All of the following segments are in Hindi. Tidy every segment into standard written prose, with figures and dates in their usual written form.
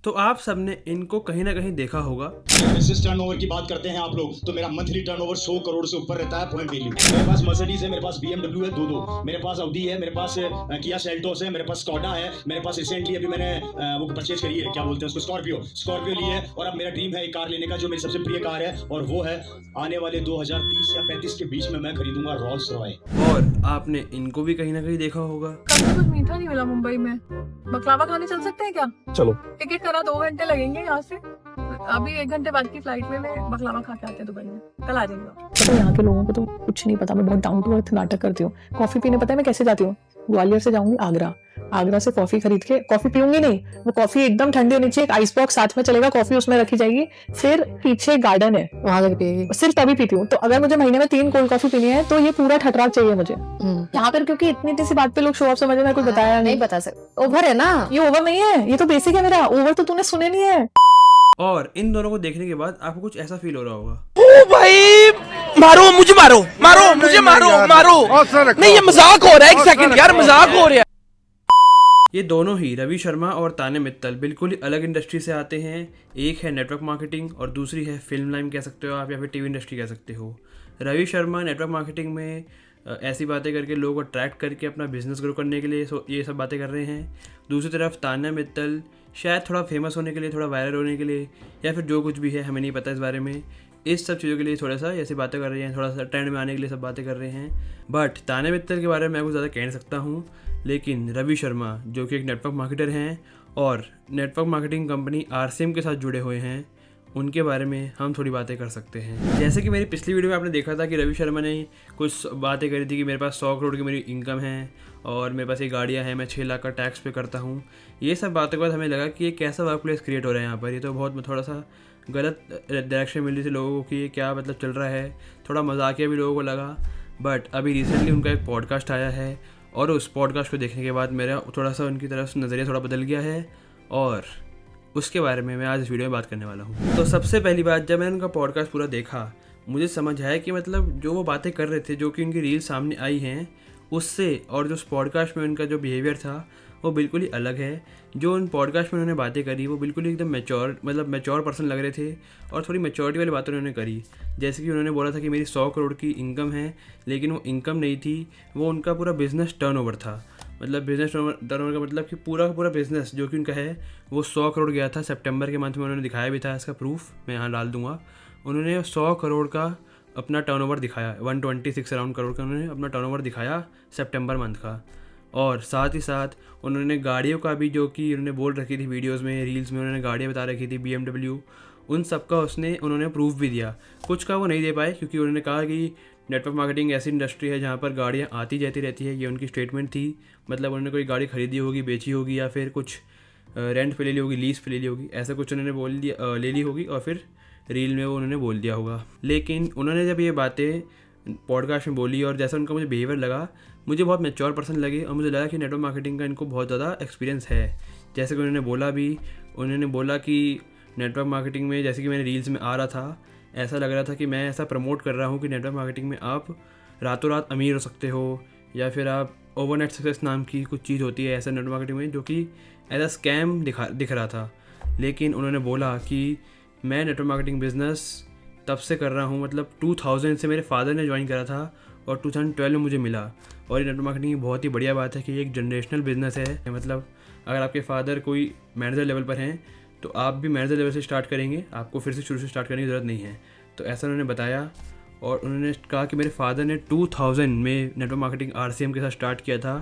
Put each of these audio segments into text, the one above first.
तो आप सबने इनको कहीं ना कहीं देखा होगा। बिजनेस टर्नओवर की बात करते हैं आप लोग तो मेरा मंथली टर्नओवर 100 करोड़ से ऊपर रहता है पॉइंट वैल्यू। मेरे पास मर्सिडीज है, मेरे पास BMW है दो, मेरे पास ऑडी है, मेरे पास किया सेल्टोस है, मेरे पास स्कोडा है, मेरे पास रिसेंटली अभी मैंने वो परचेज करी है, क्या बोलते हैं उसको, स्कॉर्पियो ली है। और अब मेरा ड्रीम है एक कार लेने का जो मेरी सबसे प्रिय कार है, और वो है आने वाले 2030 या 35 के बीच में मैं खरीदूंगा रोल्स रॉय। और आपने इनको भी कहीं ना कहीं देखा होगा। कभी कुछ मीठा नहीं मिला मुंबई में। बकलावा खाने चल सकते हैं क्या? चलो। टिकट करा 2 घंटे लगेंगे यहाँ से। अभी 1 घंटे बाद की फ्लाइट में मैं बकलावा खा के आते हैं दुबई में। कल आ जाएंगे। पता है यहाँ के लोगों को तो कुछ नहीं पता। मैं बहुत डाउन टू अर्थ नाटक करती हूँ। कॉफी पीने पता है मैं कैसे जाती हूँ? ग्वालियर से जाऊंगी आगरा से कॉफी खरीद के, कॉफी पीऊंगी नहीं, वो कॉफी एकदम ठंडी होनी चाहिए, एक आइस बॉक्स साथ में चलेगा, कॉफी उसमें रखी जाएगी, फिर पीछे गार्डन है वहां जाके पिएगी, सिर्फ तभी पीती हूँ। तो अगर मुझे महीने में 3 कोल्ड कॉफी पीनी है तो ये पूरा ठटराक चाहिए मुझे। यहाँ पर क्योंकि इतनी सी बात पे लोग शो ऑफ समझे, मैं कुछ बताया नहीं बता सकते। ओवर है ना ये? ओवर नहीं है, ये तो बेसिक है मेरा। ओवर तो तूने सुने नहीं है। और इन दोनों को देखने के बाद आपको कुछ ऐसा फील हो रहा होगा, ओ भाई मारो मुझे, मारो मुझे, मारो नहीं, ये मजाक हो रहा है। 1 सेकंड यार, मजाक हो रहा है। ये दोनों ही रवि शर्मा और तान्या मित्तल बिल्कुल ही अलग इंडस्ट्री से आते हैं। एक है नेटवर्क मार्केटिंग और दूसरी है फिल्म लाइन कह सकते हो आप, या फिर टीवी इंडस्ट्री कह सकते हो। रवि शर्मा नेटवर्क मार्केटिंग में ऐसी बातें करके लोगों को अट्रैक्ट करके अपना बिजनेस ग्रो करने के लिए ये सब बातें कर रहे हैं। दूसरी तरफ तान्या मित्तल शायद थोड़ा फेमस होने के लिए, थोड़ा वायरल होने के लिए, या फिर जो कुछ भी है हमें नहीं पता इस बारे में, इस सब चीज़ों के लिए थोड़ा सा ऐसी बातें कर रहे हैं, थोड़ा सा ट्रेंड में आने के लिए सब बातें कर रहे हैं। बट तान्या मित्तल के बारे में मैं कुछ ज़्यादा कह नहीं सकता हूँ, लेकिन रवि शर्मा जो कि एक नेटवर्क मार्केटर हैं और नेटवर्क मार्केटिंग कंपनी RCM के साथ जुड़े हुए हैं, उनके बारे में हम थोड़ी बातें कर सकते हैं। जैसे कि मेरी पिछली वीडियो में आपने देखा था कि रवि शर्मा ने कुछ बातें करी थी कि मेरे पास 100 करोड़ की मेरी इनकम है और मेरे पास ये गाड़ियाँ हैं, मैं 6 लाख का टैक्स पे करता हूँ। ये सब बातों के बाद हमें लगा कि ये कैसा वर्क प्लेस क्रिएट हो रहा है यहाँ पर। ये तो बहुत थोड़ा सा गलत डायरेक्शन मिल रही थी लोगों को कि ये क्या मतलब चल रहा है, थोड़ा मजाकिया भी लोगों को लगा। बट अभी रिसेंटली उनका एक पॉडकास्ट आया है और उस पॉडकास्ट को देखने के बाद मेरा थोड़ा सा उनकी तरफ नज़रिया थोड़ा बदल गया है और उसके बारे में मैं आज इस वीडियो में बात करने वाला हूँ। तो सबसे पहली बात, जब मैंने उनका पॉडकास्ट पूरा देखा, मुझे समझ आया कि मतलब जो वो बातें कर रहे थे, जो कि उनकी रील सामने आई हैं, उससे और जो उस पॉडकास्ट में उनका जो बिहेवियर था वो बिल्कुल ही अलग है। जो उन पॉडकास्ट में उन्होंने बातें करी वो बिल्कुल ही एकदम मैच्योर पर्सन लग रहे थे और थोड़ी मैच्योरिटी वाली बातें उन्होंने करी। जैसे कि उन्होंने बोला था कि मेरी 100 करोड़ की इनकम है, लेकिन वो इनकम नहीं थी, वो उनका पूरा बिजनेस टर्नओवर था। मतलब बिजनेस टर्नओवर का मतलब कि पूरा बिजनेस जो कि उनका है वो 100 करोड़ गया था। सितंबर के मंथ में उन्होंने दिखाया भी था, इसका प्रूफ मैं यहाँ डाल दूँगा। उन्होंने 100 करोड़ का अपना टर्नओवर दिखाया, 126 अराउंड करोड़ का उन्होंने अपना टर्नओवर दिखाया सितंबर मंथ का। और साथ ही साथ उन्होंने गाड़ियों का भी, जो कि उन्होंने बोल रखी थी वीडियोस में, रील्स में उन्होंने गाड़ियाँ बता रखी थी BMW, उन सब का उन्होंने प्रूफ भी दिया। कुछ का वो नहीं दे पाए क्योंकि उन्होंने कहा कि नेटवर्क मार्केटिंग ऐसी इंडस्ट्री है जहाँ पर गाड़ियाँ आती जाती रहती है, ये उनकी स्टेटमेंट थी। मतलब उन्होंने कोई गाड़ी खरीदी होगी, बेची होगी, या फिर कुछ रेंट पे ले ली होगी, लीज पे ले ली होगी, ऐसा कुछ उन्होंने बोल दिया, ले ली होगी और फिर रील में वो उन्होंने बोल दिया होगा। लेकिन उन्होंने जब ये बातें पॉडकास्ट में बोली और जैसा उनका मुझे बिहेवियर लगा, मुझे बहुत मैच्योर पर्सन लगे और मुझे लगा कि नेटवर्क मार्केटिंग का इनको बहुत ज़्यादा एक्सपीरियंस है। जैसे कि उन्होंने बोला कि नेटवर्क मार्केटिंग में, जैसे कि मैंने रील्स में आ रहा था, ऐसा लग रहा था कि मैं ऐसा प्रमोट कर रहा हूँ कि नेटवर्क मार्केटिंग में आप रातों रात अमीर हो सकते हो, या फिर आप ओवरनाइट सक्सेस नाम की कुछ चीज़ होती है ऐसा नेटवर्क मार्केटिंग में, जो कि एज अ स्कैम दिख रहा था। लेकिन उन्होंने बोला कि मैं नेटवर्क मार्केटिंग बिजनेस तब से कर रहा हूँ, मतलब 2000 से मेरे फादर ने ज्वाइन करा था और 2012 में मुझे मिला। और ये नेटवर्क मार्केटिंग की बहुत ही बढ़िया बात है कि ये एक जनरेशनल बिजनेस है। मतलब अगर आपके फादर कोई मैनेजर लेवल पर हैं तो आप भी मैनेजर लेवल से स्टार्ट करेंगे, आपको फिर से शुरू से स्टार्ट करने की ज़रूरत नहीं है। तो ऐसा उन्होंने बताया और उन्होंने कहा कि मेरे फादर ने 2000 में नेटवर्क मार्केटिंग RCM के साथ स्टार्ट किया था।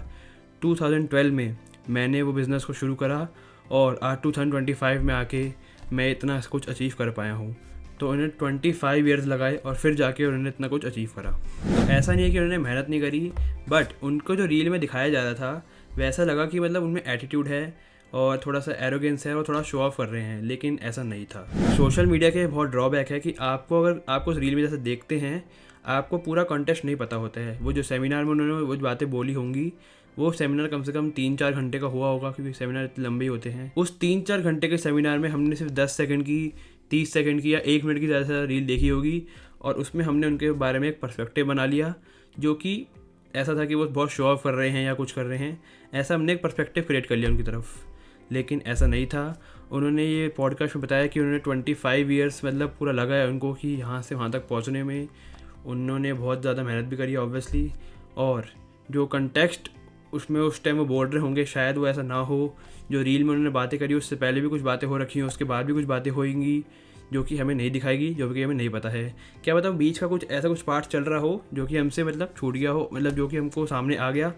2012 में मैंने वो बिज़नेस को शुरू करा और आज 2025 में आके मैं इतना कुछ अचीव कर पाया हूँ। तो उन्हें 25 ईयर्स लगाए और फिर जाके उन्होंने इतना कुछ अचीव करा। तो ऐसा नहीं है कि उन्होंने मेहनत नहीं करी, बट उनको जो रील में दिखाया जा रहा था वैसा लगा कि मतलब उनमें एटीट्यूड है और थोड़ा सा एरोगेंस है और थोड़ा शो ऑफ कर रहे हैं, लेकिन ऐसा नहीं था। सोशल मीडिया के बहुत ड्रॉबैक है कि अगर आपको उस रील में जैसे देखते हैं, आपको पूरा कॉन्टेक्स्ट नहीं पता होता है। वो जो सेमिनार में उन्होंने वो बातें बोली होंगी, वो सेमिनार कम से कम 3-4 घंटे का हुआ होगा, क्योंकि सेमिनार इतने लंबे होते हैं। उस 3-4 घंटे के सेमिनार में हमने सिर्फ 10 सेकंड की, 30 सेकंड की या 1 मिनट की ज़्यादा से ज़्यादा रील देखी होगी और उसमें हमने उनके बारे में एक पर्सपेक्टिव बना लिया, जो कि ऐसा था कि वो बहुत शो ऑफ कर रहे हैं या कुछ कर रहे हैं, ऐसा हमने एक पर्सपेक्टिव क्रिएट कर लिया उनकी तरफ। लेकिन ऐसा नहीं था उन्होंने ये पॉडकास्ट में बताया कि उन्होंने 25 ईयर्स मतलब पूरा लगा है उनको कि यहाँ से वहाँ तक पहुँचने में। उन्होंने बहुत ज़्यादा मेहनत भी करी है ऑब्वियसली, और जो कंटेक्स्ट उसमें उस टाइम वो बोल रहे होंगे शायद वो ऐसा ना हो। जो रील में उन्होंने बातें करी उससे पहले भी कुछ बातें हो रखी हैं, उसके बाद भी कुछ बातें होंगी जो कि हमें नहीं दिखाएगी, जो कि हमें नहीं पता है। क्या पता बीच का कुछ ऐसा कुछ पार्ट चल रहा हो जो कि हमसे मतलब छूट गया हो, मतलब जो कि हमको सामने आ गया,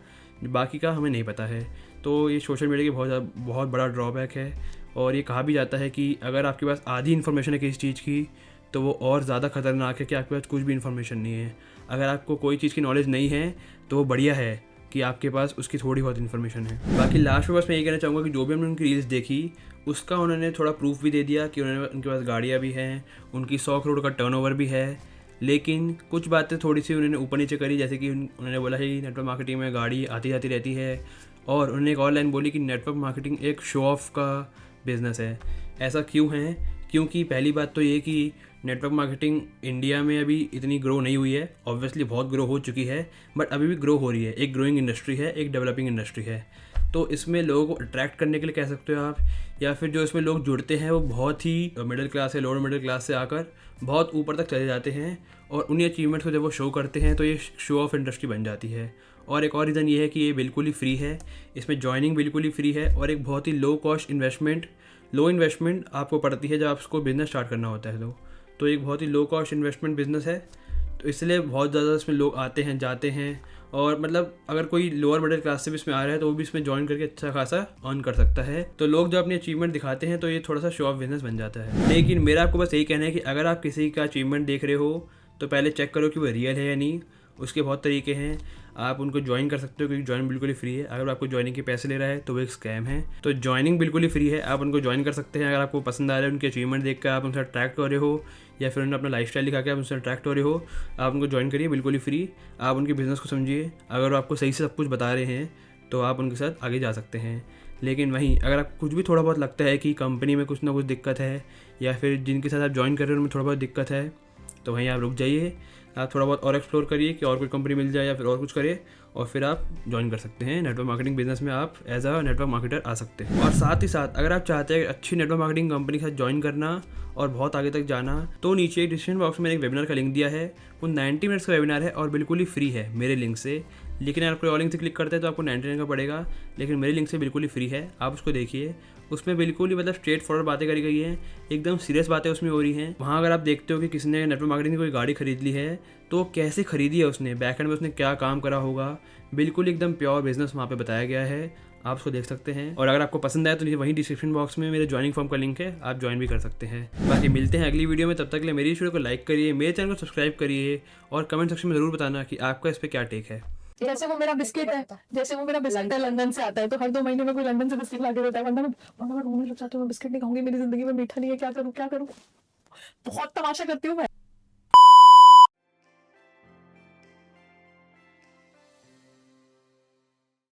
बाकी का हमें नहीं पता है। तो ये सोशल मीडिया की बहुत बड़ा ड्रॉबैक है। और ये कहा भी जाता है कि अगर आपके पास आधी इन्फॉर्मेशन है किसी चीज़ की तो वो और ज़्यादा ख़तरनाक है कि आपके पास कुछ भी इन्फॉर्मेशन नहीं है। अगर आपको कोई चीज़ की नॉलेज नहीं है तो वो बढ़िया है कि आपके पास उसकी थोड़ी बहुत इन्फॉर्मेशन है। बाकी लास्ट में बस मैं ये कहना चाहूँगा कि जो भी हमने उनकी रील्स देखी उसका उन्होंने थोड़ा प्रूफ भी दे दिया कि उनके पास गाड़ियाँ भी हैं, उनकी 100 करोड़ का टर्नओवर भी है। लेकिन कुछ बातें थोड़ी सी उन्होंने ऊपर नीचे करी, जैसे कि उन्होंने बोला है कि नेटवर्क मार्केटिंग में गाड़ी आती जाती रहती है, और उन्होंने एक और लाइन बोली कि नेटवर्क मार्केटिंग एक शो ऑफ का बिज़नेस है। ऐसा क्यों है? क्योंकि पहली बात तो ये कि नेटवर्क मार्केटिंग इंडिया में अभी इतनी ग्रो नहीं हुई है, ऑब्वियसली बहुत ग्रो हो चुकी है, बट अभी भी ग्रो हो रही है। एक ग्रोइंग इंडस्ट्री है, एक डेवलपिंग इंडस्ट्री है। तो इसमें लोगों को अट्रैक्ट करने के लिए कह सकते हो आप, या फिर जो इसमें लोग जुड़ते हैं वो बहुत ही मिडिल क्लास से, लोअर मिडिल क्लास से आकर बहुत ऊपर तक चले जाते हैं, और उन्हीं अचीवमेंट्स को जब वो शो करते हैं तो ये शो ऑफ इंडस्ट्री बन जाती है। और एक और रीज़न ये है कि ये बिल्कुल ही फ्री है, इसमें ज्वाइनिंग बिल्कुल ही फ्री है, और एक बहुत ही लो इन्वेस्टमेंट आपको पड़ती है जब आपको बिज़नेस स्टार्ट करना होता है। तो एक बहुत ही लो कॉस्ट इन्वेस्टमेंट बिज़नेस है, तो इसलिए बहुत ज़्यादा इसमें लोग आते हैं जाते हैं, और मतलब अगर कोई लोअर मिडिल क्लास से भी इसमें आ रहा है तो वो भी इसमें ज्वाइन करके अच्छा खासा अर्न कर सकता है। तो लोग जब अपनी अचीवमेंट दिखाते हैं तो ये थोड़ा सा शो ऑफ बिजनेस बन जाता है। लेकिन मेरा आपको बस यही कहना है कि अगर आप किसी का अचीवमेंट देख रहे हो तो पहले चेक करो कि वो रियल है या नहीं। उसके बहुत तरीके हैं, आप उनको ज्वाइन कर सकते हो क्योंकि ज्वाइन बिल्कुल ही फ्री है। अगर आपको ज्वाइनिंग के पैसे ले रहा है तो वो एक स्कैम है। तो ज्वाइनिंग बिल्कुल ही फ्री है, आप उनको ज्वाइन कर सकते हैं। अगर आपको पसंद आ रहा है उनके अचीवमेंट देखकर आप उनसे अट्रैक्ट हो रहे हो, या फिर उन्होंने अपना लाइफस्टाइल दिखा के आप उनसे अट्रैक्ट हो रहे हो, आप उनको ज्वाइन करिए बिल्कुल ही फ्री। आप उनके बिज़नेस को समझिए, अगर वो आपको सही से सब कुछ बता रहे हैं तो आप उनके साथ आगे जा सकते हैं। लेकिन वहीं अगर आपको कुछ भी थोड़ा बहुत लगता है कि कंपनी में कुछ ना कुछ दिक्कत है, या फिर जिनके साथ आप ज्वाइन कर रहे हो उनमें थोड़ा बहुत दिक्कत है, तो वहीं आप रुक जाइए। आप थोड़ा बहुत और एक्सप्लोर करिए कि और कोई कंपनी मिल जाए या फिर और कुछ करे, और फिर आप ज्वाइन कर सकते हैं। नेटवर्क मार्केटिंग बिजनेस में आप एज अ नेटवर्क मार्केटर आ सकते हैं। और साथ ही साथ अगर आप चाहते हैं अच्छी नेटवर्क मार्केटिंग कंपनी के साथ ज्वाइन करना और बहुत आगे तक जाना, तो नीचे डिस्क्रिप्शन बॉक्स में एक वेबिनार का लिंक दिया है। वो 90 मिनट्स का वेबिनार है और बिल्कुल ही फ्री है मेरे लिंक से। लेकिन अगर कोई और लिंक से क्लिक करते हैं तो आपको 99 का पड़ेगा, लेकिन मेरे लिंक से बिल्कुल ही फ्री है। आप उसको देखिए, उसमें बिल्कुल ही मतलब स्ट्रेट फॉरवर्ड बातें करी गई हैं, एकदम सीरियस बातें उसमें हो रही हैं। वहाँ अगर आप देखते हो कि किसी ने नेटवर्क मार्केटिंग की कोई गाड़ी खरीद ली है तो कैसे खरीदी है उसने, बैकएंड में उसने क्या काम करा होगा, बिल्कुल एकदम प्योर बिजनेस वहाँ पे बताया गया है। आप उसको देख सकते हैं। और अगर आपको पसंद आए तो नीचे वहीं डिस्क्रिप्शन बॉक्स में मेरे ज्वाइनिंग फॉर्म का लिंक है, आप ज्वाइन भी कर सकते हैं। बाकी मिलते हैं अगली वीडियो में, तब तक के लिए मेरी वीडियो को लाइक करिए, मेरे चैनल को सब्सक्राइब करिए, और कमेंट सेक्शन में ज़रूर बताना कि आपका इस पर क्या टेक है। जैसे वो मेरा बिस्किट है, लंदन से आता है तो हर 2 महीने में कोई लंदन से बिस्किट ला के देता है, वरना मैं रोने लग जाती हूँ। मैं बिस्किट नहीं खाऊंगी, मेरी जिंदगी में मीठा नहीं है, क्या करूँ। बहुत तमाशा करती हूँ मैं।